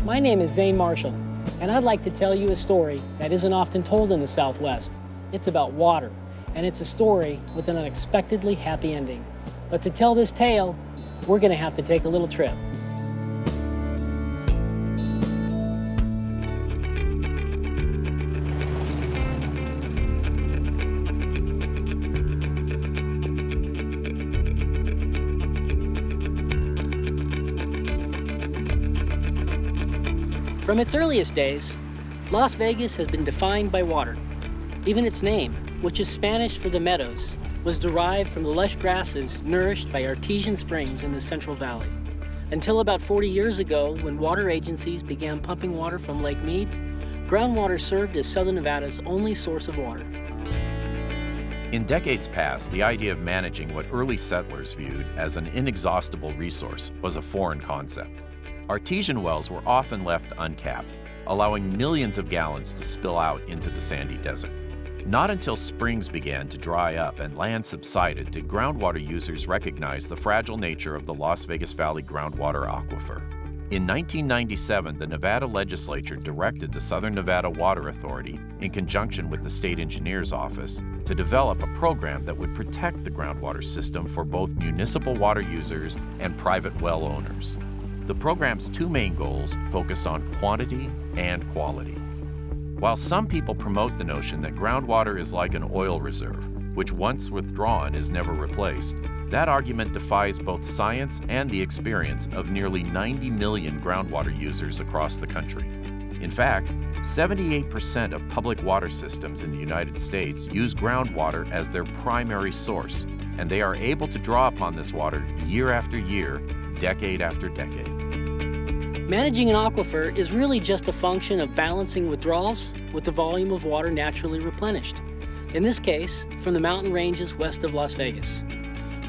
My name is Zane Marshall, and I'd like to tell you a story that isn't often told in the Southwest. It's about water, and it's a story with an unexpectedly happy ending. But to tell this tale, we're going to have to take a little trip. From its earliest days, Las Vegas has been defined by water. Even its name, which is Spanish for the meadows, was derived from the lush grasses nourished by artesian springs in the Central Valley. Until about 40 years ago, when water agencies began pumping water from Lake Mead, groundwater served as Southern Nevada's only source of water. In decades past, the idea of managing what early settlers viewed as an inexhaustible resource was a foreign concept. Artesian wells were often left uncapped, allowing millions of gallons to spill out into the sandy desert. Not until springs began to dry up and land subsided did groundwater users recognize the fragile nature of the Las Vegas Valley groundwater aquifer. In 1997, the Nevada legislature directed the Southern Nevada Water Authority, in conjunction with the state engineer's office, to develop a program that would protect the groundwater system for both municipal water users and private well owners. The program's two main goals focused on quantity and quality. While some people promote the notion that groundwater is like an oil reserve, which once withdrawn is never replaced, that argument defies both science and the experience of nearly 90 million groundwater users across the country. In fact, 78% of public water systems in the United States use groundwater as their primary source, and they are able to draw upon this water year after year, decade after decade. Managing an aquifer is really just a function of balancing withdrawals with the volume of water naturally replenished. In this case, from the mountain ranges west of Las Vegas.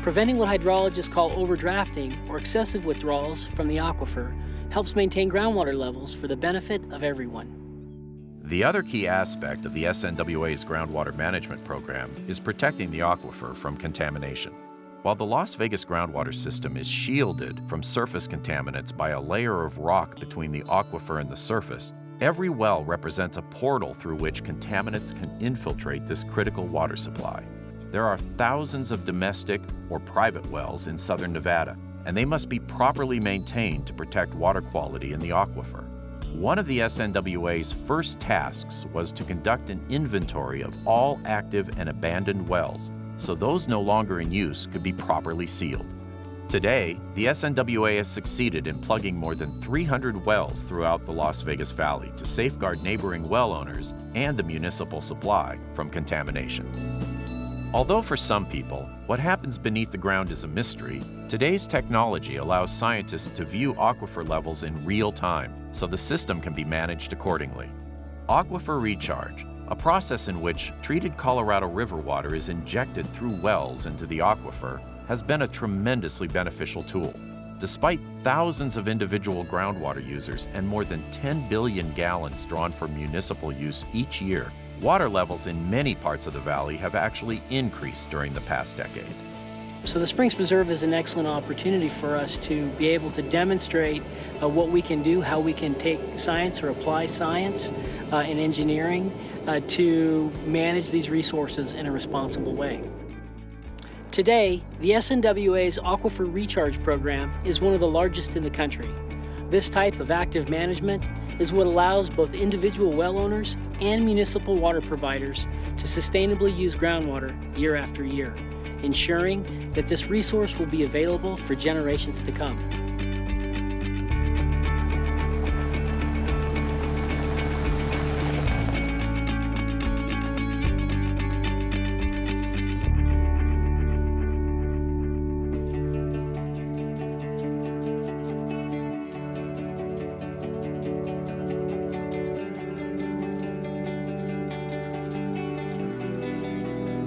Preventing what hydrologists call overdrafting or excessive withdrawals from the aquifer helps maintain groundwater levels for the benefit of everyone. The other key aspect of the SNWA's groundwater management program is protecting the aquifer from contamination. While the Las Vegas groundwater system is shielded from surface contaminants by a layer of rock between the aquifer and the surface, every well represents a portal through which contaminants can infiltrate this critical water supply. There are thousands of domestic or private wells in southern Nevada, and they must be properly maintained to protect water quality in the aquifer. One of the SNWA's first tasks was to conduct an inventory of all active and abandoned wells, so those no longer in use could be properly sealed. Today, the SNWA has succeeded in plugging more than 300 wells throughout the Las Vegas Valley to safeguard neighboring well owners and the municipal supply from contamination. Although for some people, what happens beneath the ground is a mystery, today's technology allows scientists to view aquifer levels in real time, so the system can be managed accordingly. Aquifer recharge, a process in which treated Colorado River water is injected through wells into the aquifer, has been a tremendously beneficial tool. Despite thousands of individual groundwater users and more than 10 billion gallons drawn for municipal use each year, water levels in many parts of the valley have actually increased during the past decade. So the Springs Preserve is an excellent opportunity for us to be able to demonstrate what we can do, how we can take science or apply science in engineering to manage these resources in a responsible way. Today, the SNWA's Aquifer Recharge Program is one of the largest in the country. This type of active management is what allows both individual well owners and municipal water providers to sustainably use groundwater year after year, ensuring that this resource will be available for generations to come.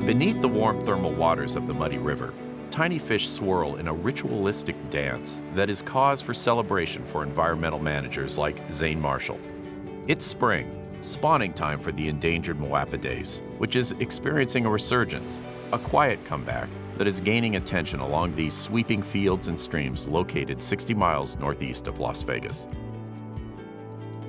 Beneath the warm thermal waters of the muddy river, tiny fish swirl in a ritualistic dance that is cause for celebration for environmental managers like Zane Marshall. It's spring, spawning time for the endangered Moappidaes, which is experiencing a resurgence, a quiet comeback that is gaining attention along these sweeping fields and streams located 60 miles northeast of Las Vegas.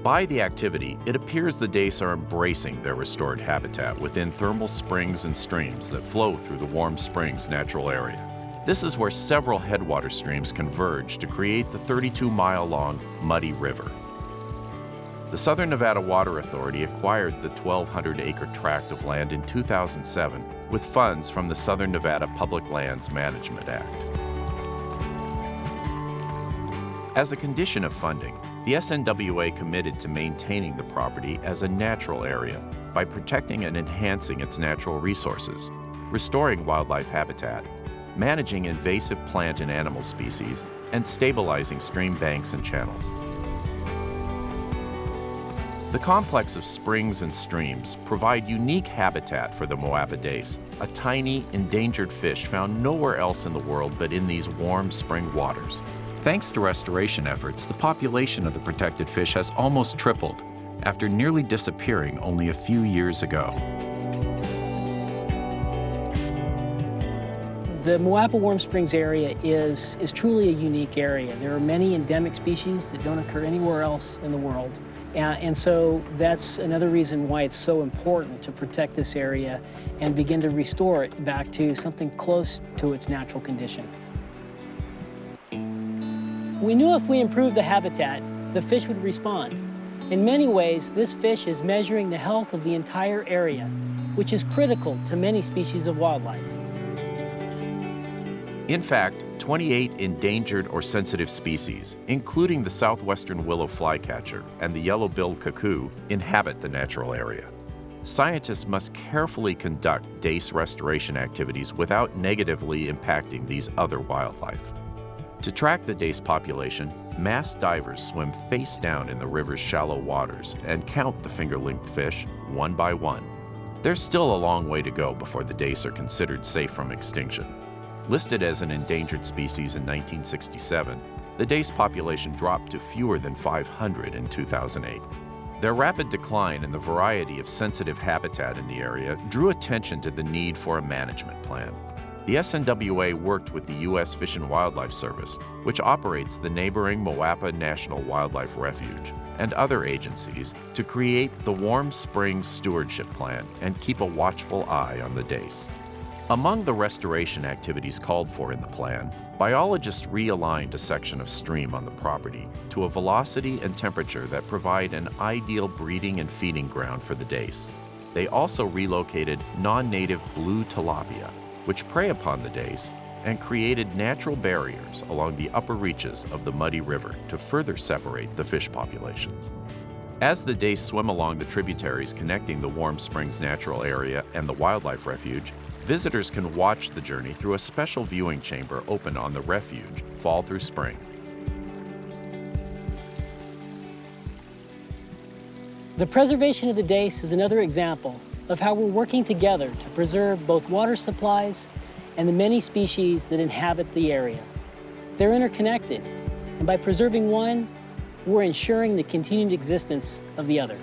By the activity, it appears the dace are embracing their restored habitat within thermal springs and streams that flow through the Warm Springs natural area. This is where several headwater streams converge to create the 32-mile-long Muddy River. The Southern Nevada Water Authority acquired the 1,200-acre tract of land in 2007 with funds from the Southern Nevada Public Lands Management Act. As a condition of funding, the SNWA committed to maintaining the property as a natural area by protecting and enhancing its natural resources, restoring wildlife habitat, managing invasive plant and animal species, and stabilizing stream banks and channels. The complex of springs and streams provide unique habitat for the Moapa dace, a tiny, endangered fish found nowhere else in the world but in these warm spring waters. Thanks to restoration efforts, the population of the protected fish has almost tripled after nearly disappearing only a few years ago. The Moapa Warm Springs area is truly a unique area. There are many endemic species that don't occur anywhere else in the world. And so that's another reason why it's so important to protect this area and begin to restore it back to something close to its natural condition. We knew if we improved the habitat, the fish would respond. In many ways, this fish is measuring the health of the entire area, which is critical to many species of wildlife. In fact, 28 endangered or sensitive species, including the southwestern willow flycatcher and the yellow-billed cuckoo, inhabit the natural area. Scientists must carefully conduct dace restoration activities without negatively impacting these other wildlife. To track the dace population, masked divers swim face down in the river's shallow waters and count the finger-length fish one by one. There's still a long way to go before the dace are considered safe from extinction. Listed as an endangered species in 1967, the dace population dropped to fewer than 500 in 2008. Their rapid decline and the variety of sensitive habitat in the area drew attention to the need for a management plan. The SNWA worked with the U.S. Fish and Wildlife Service, which operates the neighboring Moapa National Wildlife Refuge, and other agencies to create the Warm Springs Stewardship Plan and keep a watchful eye on the dace. Among the restoration activities called for in the plan, biologists realigned a section of stream on the property to a velocity and temperature that provide an ideal breeding and feeding ground for the dace. They also relocated non-native blue tilapia, which prey upon the dace, and created natural barriers along the upper reaches of the Muddy River to further separate the fish populations. As the dace swim along the tributaries connecting the Warm Springs natural area and the wildlife refuge, visitors can watch the journey through a special viewing chamber open on the refuge, fall through spring. The preservation of the dace is another example of how we're working together to preserve both water supplies and the many species that inhabit the area. They're interconnected, and by preserving one, we're ensuring the continued existence of the other.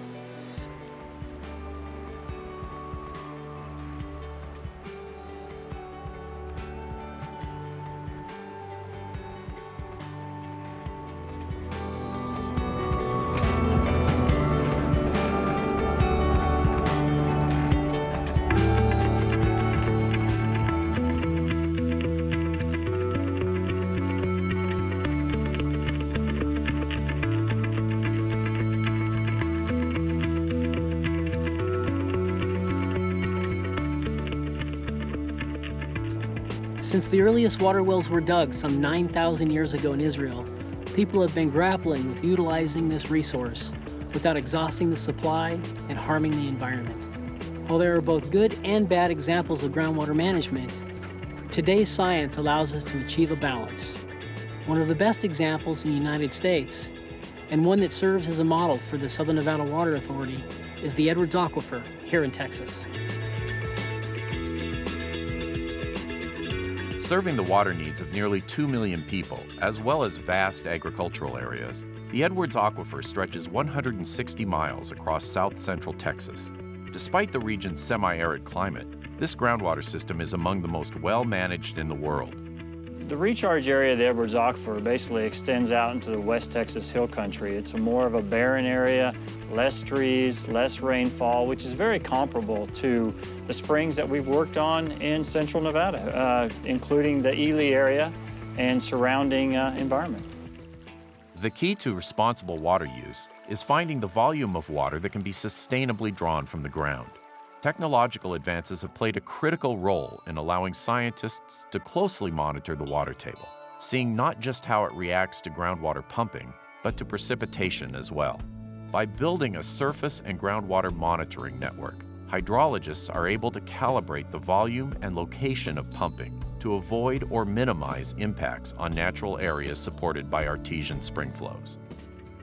Since the earliest water wells were dug some 9,000 years ago in Israel, people have been grappling with utilizing this resource without exhausting the supply and harming the environment. While there are both good and bad examples of groundwater management, today's science allows us to achieve a balance. One of the best examples in the United States, and one that serves as a model for the Southern Nevada Water Authority, is the Edwards Aquifer here in Texas. Serving the water needs of nearly 2 million people, as well as vast agricultural areas, the Edwards Aquifer stretches 160 miles across south-central Texas. Despite the region's semi-arid climate, this groundwater system is among the most well-managed in the world. The recharge area of the Edwards Aquifer basically extends out into the West Texas hill country. It's more of a barren area, less trees, less rainfall, which is very comparable to the springs that we've worked on in central Nevada, including the Ely area and surrounding environment. The key to responsible water use is finding the volume of water that can be sustainably drawn from the ground. Technological advances have played a critical role in allowing scientists to closely monitor the water table, seeing not just how it reacts to groundwater pumping, but to precipitation as well. By building a surface and groundwater monitoring network, hydrologists are able to calibrate the volume and location of pumping to avoid or minimize impacts on natural areas supported by artesian spring flows.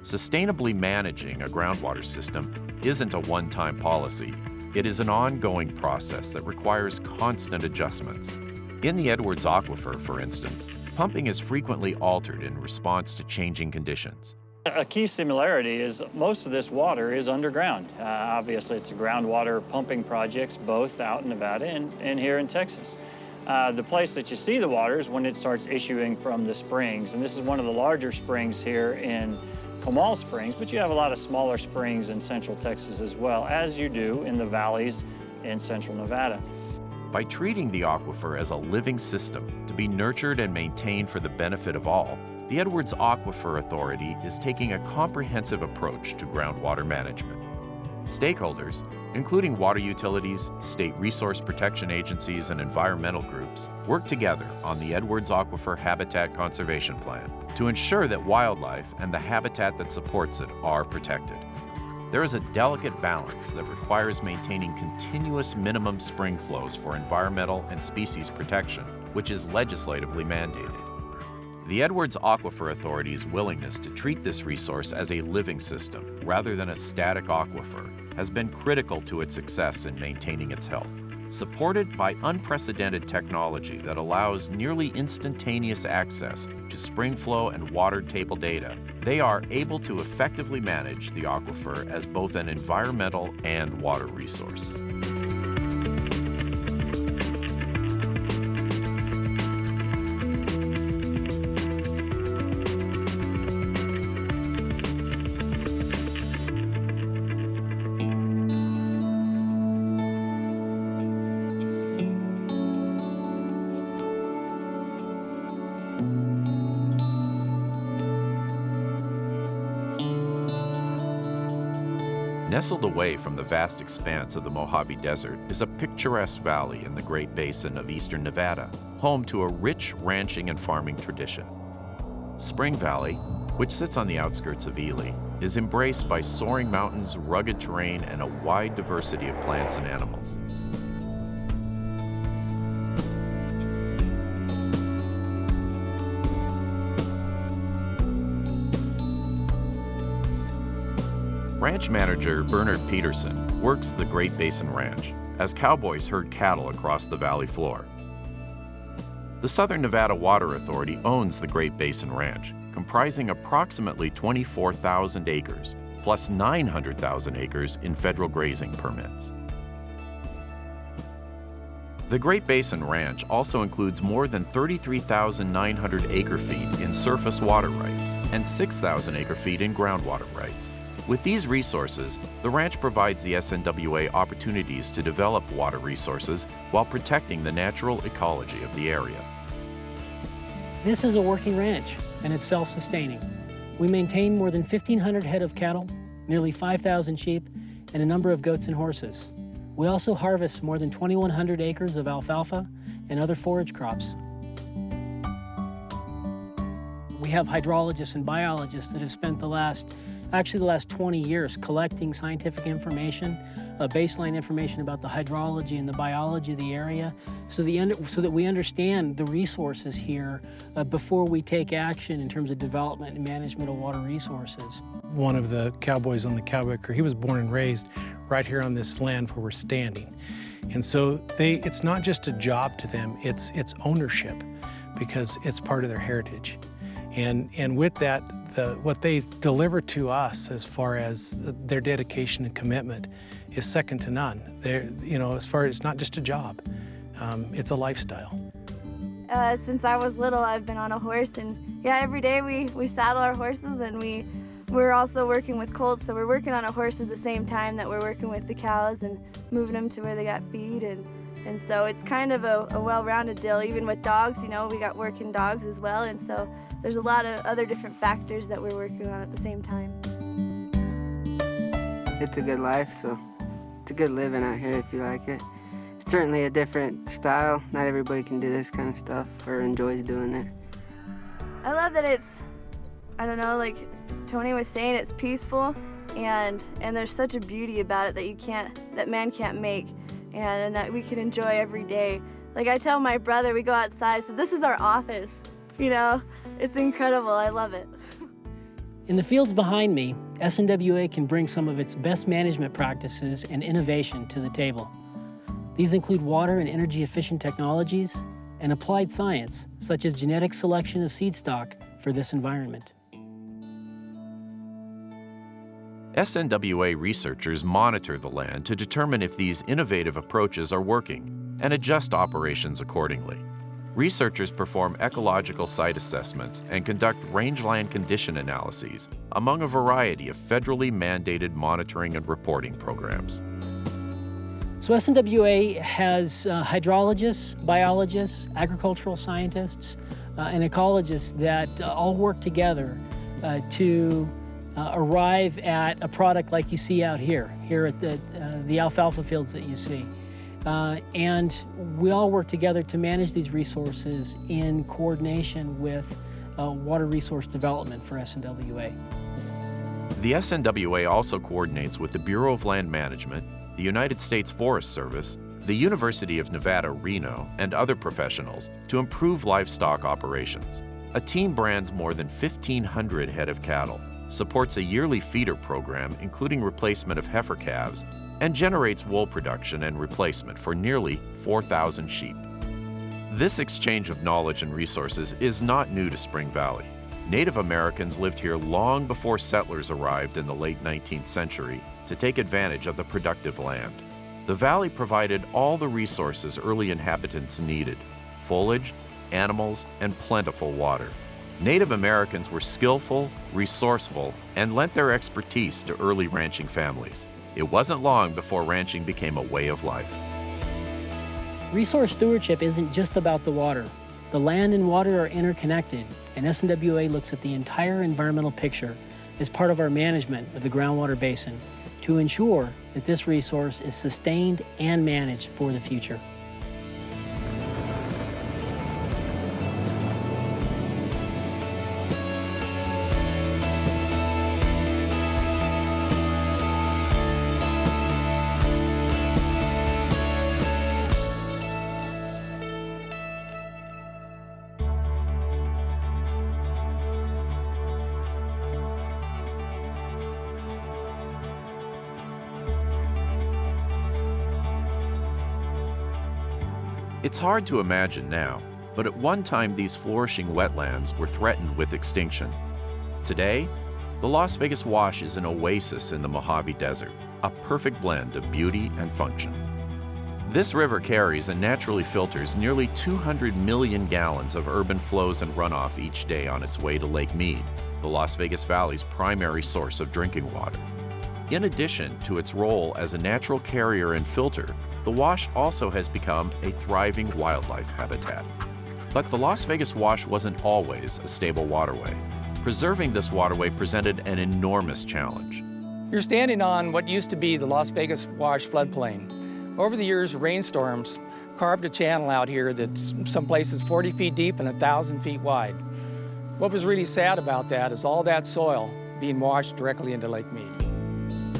Sustainably managing a groundwater system isn't a one-time policy. It is an ongoing process that requires constant adjustments. In the Edwards Aquifer, for instance, pumping is frequently altered in response to changing conditions. A key similarity is most of this water is underground. Obviously, it's groundwater pumping projects both out in Nevada and here in Texas. The place that you see the water is when it starts issuing from the springs, and this is one of the larger springs here in Comal Springs, but you have a lot of smaller springs in central Texas as well, as you do in the valleys in central Nevada. By treating the aquifer as a living system to be nurtured and maintained for the benefit of all, the Edwards Aquifer Authority is taking a comprehensive approach to groundwater management. Stakeholders, including water utilities, state resource protection agencies, and environmental groups, work together on the Edwards Aquifer Habitat Conservation Plan to ensure that wildlife and the habitat that supports it are protected. There is a delicate balance that requires maintaining continuous minimum spring flows for environmental and species protection, which is legislatively mandated. The Edwards Aquifer Authority's willingness to treat this resource as a living system rather than a static aquifer has been critical to its success in maintaining its health. Supported by unprecedented technology that allows nearly instantaneous access to spring flow and water table data, they are able to effectively manage the aquifer as both an environmental and water resource. Nestled away from the vast expanse of the Mojave Desert is a picturesque valley in the Great Basin of eastern Nevada, home to a rich ranching and farming tradition. Spring Valley, which sits on the outskirts of Ely, is embraced by soaring mountains, rugged terrain, and a wide diversity of plants and animals. Ranch manager Bernard Peterson works the Great Basin Ranch as cowboys herd cattle across the valley floor. The Southern Nevada Water Authority owns the Great Basin Ranch, comprising approximately 24,000 acres, plus 900,000 acres in federal grazing permits. The Great Basin Ranch also includes more than 33,900 acre-feet in surface water rights and 6,000 acre-feet in groundwater rights. With these resources, the ranch provides the SNWA opportunities to develop water resources while protecting the natural ecology of the area. This is a working ranch, and it's self-sustaining. We maintain more than 1,500 head of cattle, nearly 5,000 sheep, and a number of goats and horses. We also harvest more than 2,100 acres of alfalfa and other forage crops. We have hydrologists and biologists that have spent the last 20 years collecting scientific information, baseline information about the hydrology and the biology of the area, so that we understand the resources here before we take action in terms of development and management of water resources. One of the cowboys on the cowboy crew, he was born and raised right here on this land where we're standing. And so it's not just a job to them, it's ownership, because it's part of their heritage. And with that, what they deliver to us as far as their dedication and commitment is second to none. As far as it's not just a job, it's a lifestyle. Since I was little, I've been on a horse, and yeah, every day we saddle our horses, and we're also working with colts, so we're working on a horse at the same time that we're working with the cows and moving them to where they got feed, and so it's kind of a well-rounded deal. Even with dogs, you know, we got working dogs as well, and so there's a lot of other different factors that we're working on at the same time. It's a good life, so it's a good living out here if you like it. It's certainly a different style. Not everybody can do this kind of stuff or enjoys doing it. I love that it's, I don't know, like Tony was saying, it's peaceful, and there's such a beauty about it that man can't make, and that we can enjoy every day. Like I tell my brother, we go outside, so this is our office, you know? It's incredible, I love it. In the fields behind me, SNWA can bring some of its best management practices and innovation to the table. These include water and energy efficient technologies and applied science, such as genetic selection of seed stock for this environment. SNWA researchers monitor the land to determine if these innovative approaches are working and adjust operations accordingly. Researchers perform ecological site assessments and conduct rangeland condition analyses among a variety of federally mandated monitoring and reporting programs. So SNWA has hydrologists, biologists, agricultural scientists, and ecologists that all work together to arrive at a product like you see out here at the alfalfa fields that you see. And we all work together to manage these resources in coordination with water resource development for SNWA. The SNWA also coordinates with the Bureau of Land Management, the United States Forest Service, the University of Nevada, Reno, and other professionals to improve livestock operations. A team brands more than 1,500 head of cattle, supports a yearly feeder program including replacement of heifer calves, and generates wool production and replacement for nearly 4,000 sheep. This exchange of knowledge and resources is not new to Spring Valley. Native Americans lived here long before settlers arrived in the late 19th century to take advantage of the productive land. The valley provided all the resources early inhabitants needed: foliage, animals, and plentiful water. Native Americans were skillful, resourceful, and lent their expertise to early ranching families. It wasn't long before ranching became a way of life. Resource stewardship isn't just about the water. The land and water are interconnected, and SNWA looks at the entire environmental picture as part of our management of the groundwater basin to ensure that this resource is sustained and managed for the future. It's hard to imagine now, but at one time these flourishing wetlands were threatened with extinction. Today, the Las Vegas Wash is an oasis in the Mojave Desert, a perfect blend of beauty and function. This river carries and naturally filters nearly 200 million gallons of urban flows and runoff each day on its way to Lake Mead, the Las Vegas Valley's primary source of drinking water. In addition to its role as a natural carrier and filter, the Wash also has become a thriving wildlife habitat. But the Las Vegas Wash wasn't always a stable waterway. Preserving this waterway presented an enormous challenge. You're standing on what used to be the Las Vegas Wash floodplain. Over the years, rainstorms carved a channel out here that's some places 40 feet deep and 1,000 feet wide. What was really sad about that is all that soil being washed directly into Lake Mead.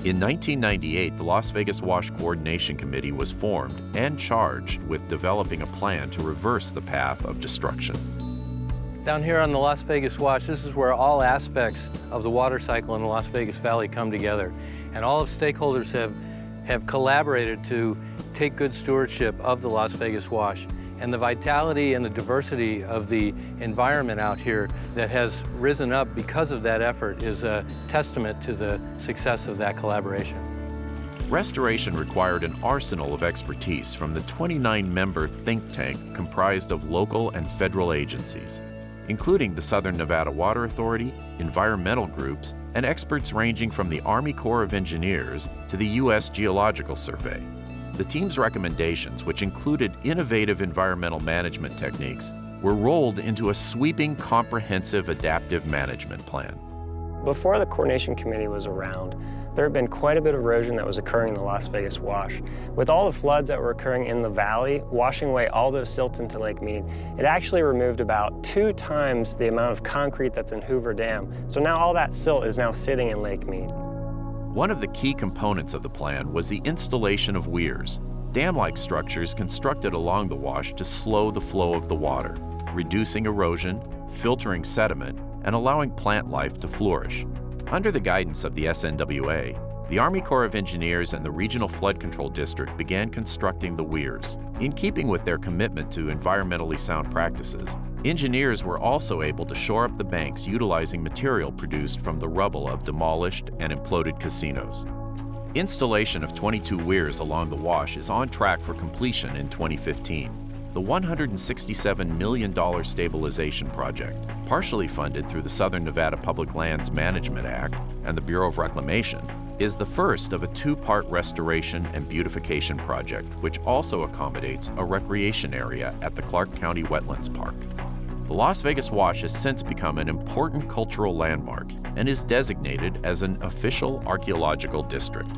In 1998, the Las Vegas Wash Coordination Committee was formed and charged with developing a plan to reverse the path of destruction. Down here on the Las Vegas Wash, this is where all aspects of the water cycle in the Las Vegas Valley come together. And all of stakeholders have collaborated to take good stewardship of the Las Vegas Wash. And the vitality and the diversity of the environment out here that has risen up because of that effort is a testament to the success of that collaboration. Restoration required an arsenal of expertise from the 29-member think tank comprised of local and federal agencies, including the Southern Nevada Water Authority, environmental groups, and experts ranging from the Army Corps of Engineers to the U.S. Geological Survey. The team's recommendations, which included innovative environmental management techniques, were rolled into a sweeping, comprehensive adaptive management plan. Before the Coordination Committee was around, there had been quite a bit of erosion that was occurring in the Las Vegas Wash. With all the floods that were occurring in the valley, washing away all those silts into Lake Mead, it actually removed about 2 times the amount of concrete that's in Hoover Dam. So now all that silt is now sitting in Lake Mead. One of the key components of the plan was the installation of weirs, dam-like structures constructed along the wash to slow the flow of the water, reducing erosion, filtering sediment, and allowing plant life to flourish. Under the guidance of the SNWA, the Army Corps of Engineers and the Regional Flood Control District began constructing the weirs. In keeping with their commitment to environmentally sound practices, engineers were also able to shore up the banks utilizing material produced from the rubble of demolished and imploded casinos. Installation of 22 weirs along the wash is on track for completion in 2015. The $167 million stabilization project, partially funded through the Southern Nevada Public Lands Management Act and the Bureau of Reclamation, is the first of a 2-part restoration and beautification project, which also accommodates a recreation area at the Clark County Wetlands Park. The Las Vegas Wash has since become an important cultural landmark and is designated as an official archaeological district.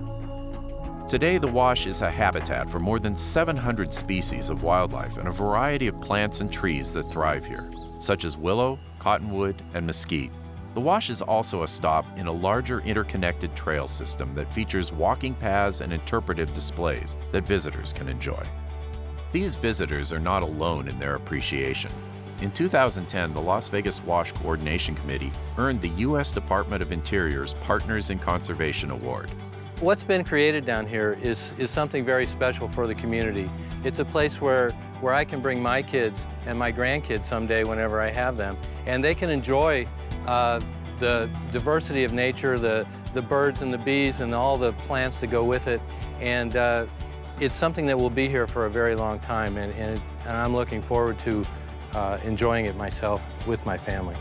Today, the wash is a habitat for more than 700 species of wildlife and a variety of plants and trees that thrive here, such as willow, cottonwood, and mesquite. The wash is also a stop in a larger interconnected trail system that features walking paths and interpretive displays that visitors can enjoy. These visitors are not alone in their appreciation. In 2010, the Las Vegas Wash Coordination Committee earned the U.S. Department of Interior's Partners in Conservation Award. What's been created down here is something very special for the community. It's a place where I can bring my kids and my grandkids someday whenever I have them, and they can enjoy the diversity of nature, the birds and the bees and all the plants that go with it. And it's something that will be here for a very long time, and I'm looking forward to enjoying it myself with my family.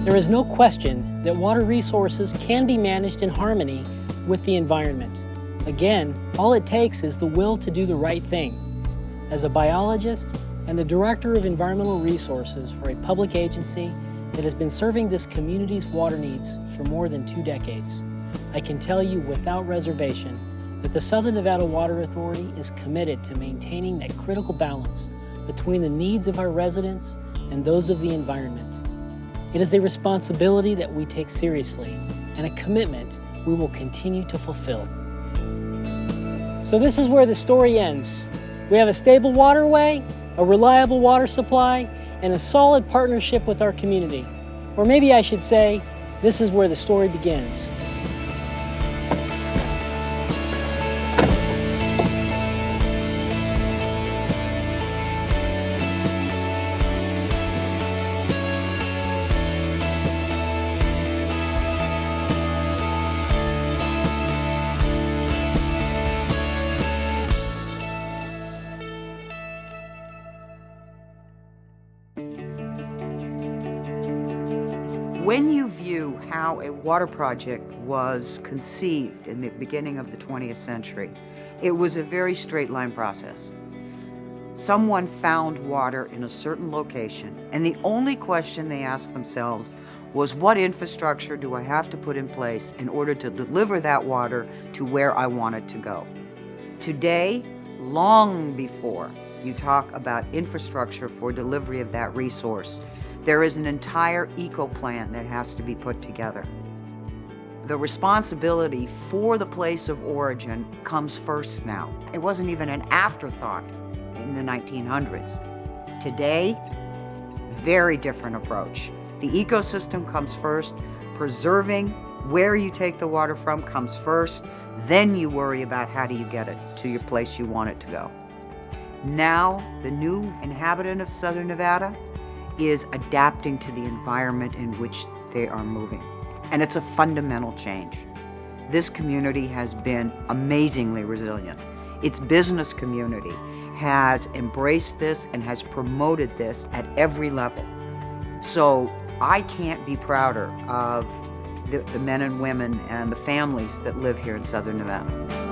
There is no question that water resources can be managed in harmony with the environment. Again, all it takes is the will to do the right thing. As a biologist and the Director of Environmental Resources for a public agency that has been serving this community's water needs for more than 2 decades, I can tell you without reservation that the Southern Nevada Water Authority is committed to maintaining that critical balance between the needs of our residents and those of the environment. It is a responsibility that we take seriously and a commitment we will continue to fulfill. So this is where the story ends. We have a stable waterway, a reliable water supply, and a solid partnership with our community. Or maybe I should say, this is where the story begins. When you view how a water project was conceived in the beginning of the 20th century, it was a very straight line process. Someone found water in a certain location, and the only question they asked themselves was, what infrastructure do I have to put in place in order to deliver that water to where I want it to go? Today, long before you talk about infrastructure for delivery of that resource, there is an entire eco-plan that has to be put together. The responsibility for the place of origin comes first now. It wasn't even an afterthought in the 1900s. Today, very different approach. The ecosystem comes first, preserving Where you take the water from comes first, then you worry about how do you get it to your place you want it to go. Now, the new inhabitant of Southern Nevada is adapting to the environment in which they are moving. And it's a fundamental change. This community has been amazingly resilient. Its business community has embraced this and has promoted this at every level. So I can't be prouder of the men and women and the families that live here in Southern Nevada.